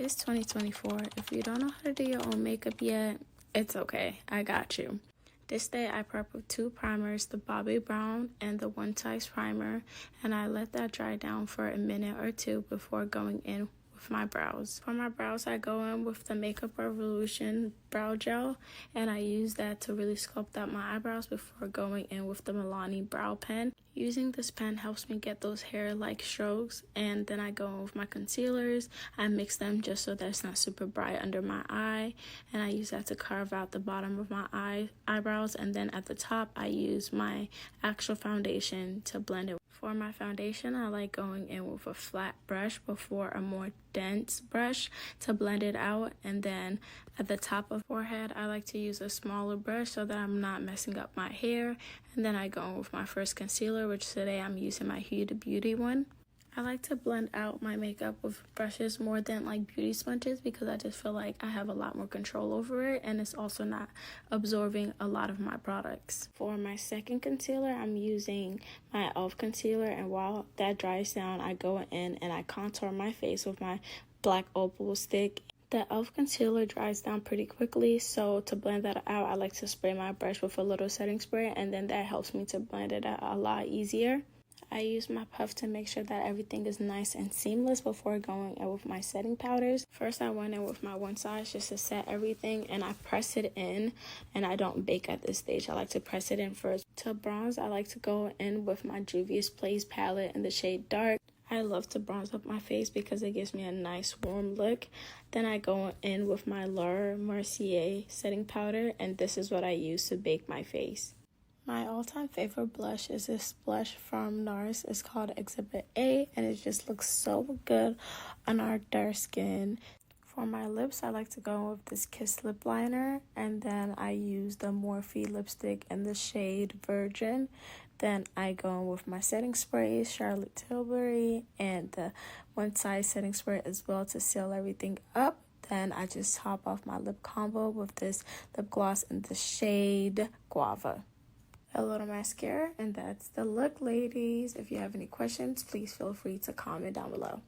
It's 2024. If you don't know how to do your own makeup yet, it's okay. I got you. This day I prep with two primers, the Bobbi Brown and the One Size primer, and I let that dry down for a minute or two before going in with my brows. For my brows, I go in with the Makeup Revolution brow gel, and I use that to really sculpt out my eyebrows before going in with the Milani brow pen. Using this pen helps me get those hair-like strokes, and then I go in with my concealers. I mix them just so that it's not super bright under my eye, and I use that to carve out the bottom of my eyebrows, and then at the top I use my actual foundation to blend it. For my foundation, I like going in with a flat brush before a more dense brush to blend it out, and then at the top of forehead I like to use a smaller brush so that I'm not messing up my hair, and then I go in with my first concealer, which today I'm using my Huda Beauty one. I like to blend out my makeup with brushes more than like beauty sponges because I just feel like I have a lot more control over it, and it's also not absorbing a lot of my products. For my second concealer, I'm using my e.l.f. concealer, and while that dries down, I go in and I contour my face with my black opal stick. The e.l.f. concealer dries down pretty quickly, so to blend that out, I like to spray my brush with a little setting spray, and then that helps me to blend it out a lot easier. I use my puff to make sure that everything is nice and seamless before going in with my setting powders. First, I went in with my One Size just to set everything, and I press it in, and I don't bake at this stage. I like to press it in first. To bronze, I like to go in with my Juvia's Place palette in the shade Dark. I love to bronze up my face because it gives me a nice warm look. Then I go in with my Laura Mercier setting powder, and this is what I use to bake my face. My all-time favorite blush is this blush from NARS. It's called Exhibit A, and it just looks so good on our dark skin. For my lips, I like to go with this Kiss lip liner, and then I use the Morphe lipstick in the shade Virgin. Then I go in with my setting sprays, Charlotte Tilbury, and the One Size setting spray as well to seal everything up. Then I just top off my lip combo with this lip gloss in the shade Guava. A little mascara, and that's the look, ladies. If you have any questions, please feel free to comment down below.